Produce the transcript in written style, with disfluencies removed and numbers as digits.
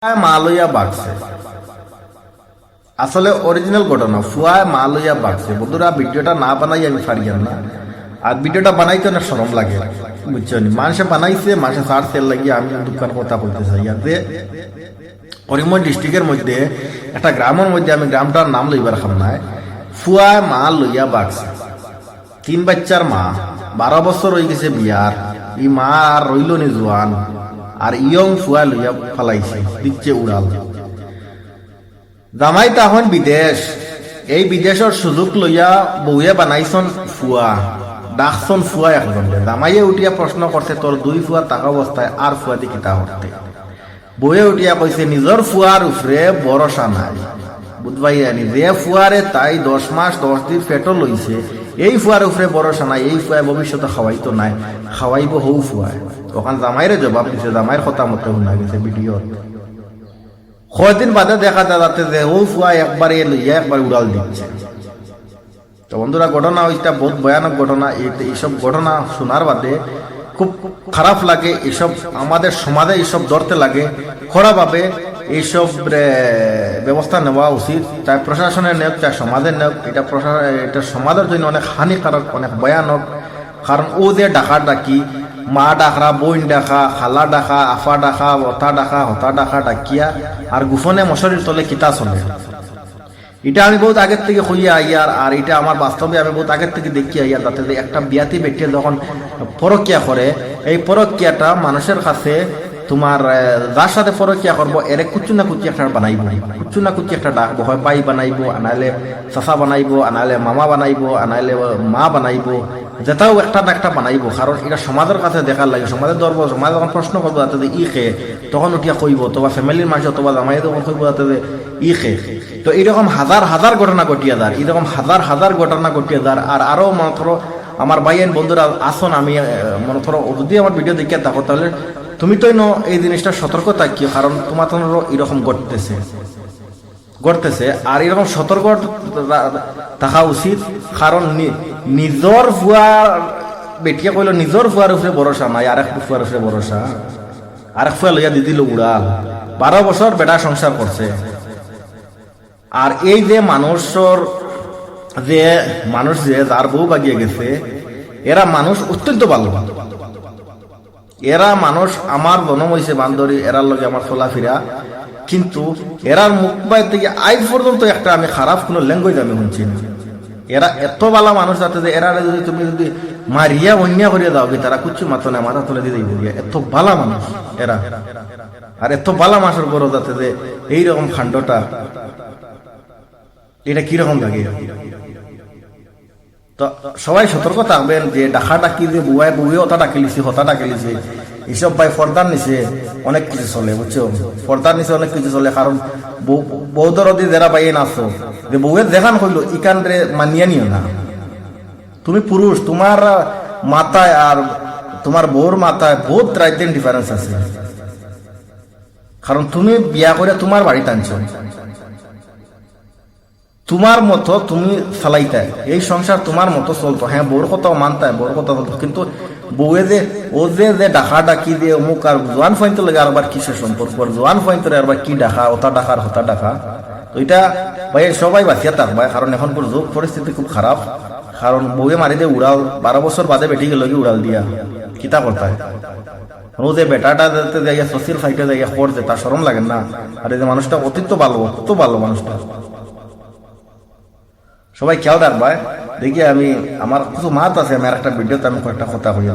মা লইয়া বাগছে, আসলে অরিজিনাল ঘটনা। ফুয়ায় মা লইয়া বাগছে। বন্ধুরা, ভিডিওটা না বানাই আমি পারিয়াম না, আর ভিডিওটা বানাইতে অনেক শরম লাগে, বুঝছো নি? মানুষে বানাইছে, মানুষে সার সেল লাগিয়ে আমি দোকান কথা বলতে চাই। আর যে করিমগঞ্জ ডিস্ট্রিক্টের মধ্যে একটা গ্রামের মধ্যে, আমি গ্রামটার নাম লইবার খাম নাই, ফুয়ায় মা লইয়া বাগছে। 3 বাচ্চার মা, 12 বছর হয়ে গেছে বিয়ার। ই মা আর রইল নি জোয়ান, আর ইয়ং ফুয়া লইয়া ফালাইছে, দিচ্ছে উড়াল। জামাই তখন বিদেশ, এই বিদেশের সুযোগ লইয়া বউয়ে বানাইছন ফুয়া, ডাকছন ফুয়া একজন। জামাইয়ে উঠিয়া প্রশ্ন করছে, তোর 2 ফুয়া থাকা অবস্থায় আর ফুয়া দি কিতা করতে? বউয়ে উঠিয়া কইছে, নিজের ফুয়ার উপরে ভরসা নাই, বুঝবাই জানি। যে ফুয়ারে তাই 10 মাস 10 দিন পেটও লইছে, এই ফুয়ার উপরে ভরসা নাই। এই ফুয়া ভবিষ্যতে খাওয়াইতো নাই, খাওয়াইব হৌ ফুয়ায়। তখন জামাইরে জবাব দিছে, জামাইয়ের কথা মতো শোনা গেছে ভিডিও। কয়দিন বাদে দেখা যায় যাতে যে ও ফুয়া একবারে লইয়া একবার উড়াল দিচ্ছে। তো বন্ধুরা, ঘটনা ওইটা বহুত ভয়ানক ঘটনা। এইসব ঘটনা শোনার বাদে খুব খারাপ লাগে। এসব আমাদের সমাজে এইসব ধরতে লাগে খরাভাবে। এইসব ব্যবস্থা নেওয়া উচিত, চাই প্রশাসনের নেওক, চাই সমাজের নেওক। এটা সমাজের জন্য অনেক হানিকারক, অনেক ভয়ানক। কারণ ও যে ডাকা ডাকি, মা ডাকরা, বোন ডাকা, খালা ডাকা, আফা ডাকা, অথা ডাকা, হতা ডাকা ডাকিয়া আর গুফনে মশারির তলে কিতা চলে। এটা আমি বহুত আগের থেকে হইয়া আইয়ার, আর এটা আমার বাস্তবে আমি বহুত আগের থেকে দেখি আইয়ার। যাতে একটা বিয়াতি বেটিয়ে যখন পরকিয়া করে, এই পরকিয়াটা মানুষের কাছে তোমার যার সাথে পরকিয়া করবো এরে কুচু না কুচি একটা বানাইবো, কুচু না কুচি একটা ডাকবো। হয় বাই বানাইবো, আনাইলে চাচা বানাইবো, আনাইলে মামা বানাইবো, আনাইলে মা বানাইবো, যেটাও একটা না একটা বানাইবো। কারণ এটা সমাজের কাছে দেখার লাগে, সমাজের ধরব। সমাজ যখন প্রশ্ন করবো যাতে ই খে, তখন উঠিয়া কইব, অথবা ফ্যামিলির মানুষ অথবা জামাই তখন কইব যাতে ই খে। তো এইরকম হাজার হাজার ঘটনা ঘটিয়া যার, এরকম হাজার হাজার ঘটনা ঘটিয়া যার। আর আরো মনে করো আমার ভাইয়ের বন্ধুরা আসন, আমি মনে করো যদি আমার ভিডিও দেখিয়া থাকো, তাহলে তুমি তো এই জিনিসটা সতর্ক থাকিও। কারণ তোমার তো এরকম ঘটতেছে, আর এরকম সতর্ক থাকা উচিত। কারণ নিজর ফুয়ার বেটিয়া কইল, নিজর ফুয়ার উপরে ভরসা নাই, আরেক ফুয়ার উপরে ভরসা। আরেক ফুয়া লইয়া দিদিল উড়াল। 12 বছর বেটা সংসার করছে। আর এই যে মানুষ যে যার বউ বাগিয়ে গেছে, এরা মানুষ অত্যন্ত ভালো। এরা মানুষ আমার জন্ম হয়েছে বান্ধবী, এরার লগে আমার চলাফেরা, কিন্তু এরার মুখ বাইর থেকে আজ পর্যন্ত একটা আমি খারাপ কোনো ল্যাঙ্গুয়েজ আমি শুনছি না। এরা এত ভালো মানুষ, যাতে যে এরা যদি তুমি যদি মারিয়া অন্যায় করিয়া দাও, তারা কুচ্ছু মাত্র না, মাথা তুলে দিয়ে দিব। এত ভালো মানুষ এরা, আর এত ভালো মানুষের বড় যাতে যে এইরকম খান্ডটা, এটা কিরকম লাগে। তো সবাই সতর্ক থাকবেন যে ডাকা ডাকি যে বুয়ে ওটা ডাকিলিছে, হতা ডাকিলিছে, এইসব ভাই ফর্দার নিচে অনেক কিছু চলে, বুঝছো? ফর্দার নিচে অনেক কিছু চলে। কারণ বৌদরদি যারা বাইয়ে নাচো, যে বউয়ের দেখান হইলো ইকান রে মানিয়া নিও না। তুমি পুরুষ, তোমার মাথায় আর তোমার বউর মাথায় বহুত রাইতেন ডিফারেন্স আছে। কারণ তুমি বিয়া করে তোমার বাড়ি টানছো, তোমার মতো তুমি চালাইতে, এই সংসার তোমার মতো চলতো। হ্যাঁ, বউর কথাও মানতে, বউর কথা বলতো, কিন্তু বউয়ে যে যে ডাকা ডাকি দিয়ে অমুক, আর জোয়ান ফাইনতে লাগে আরবার কিসের সম্পর্ক, আর জোয়ান ফাইনতে আরবার কি ডাকা, ওটা ডাকার হতা ডাকা। তো এটা ভাই সবাই বাঁচিয়া থাকবে। কারণ এখনকার যুগ পরিস্থিতি খুব খারাপ। কারণ বউয়ে মারি দিয়ে উড়াল, 12 বছর বাদে বেটি গেল উড়াল দিয়া কিতা করতে হয়। ও যে বেটাটা যাতে জায়গা সোশ্যাল সাইটে জায়গা করছে, তার শরম লাগে না? আর এই যে মানুষটা অতিরিক্ত ভালো, কত ভালো মানুষটা। সবাই খেয়াল রাখবা। দেখি আমি আমার কিছু মাত আছে, আমি আর একটা ভিডিওতে আমি কয়েকটা কথা হইয়া।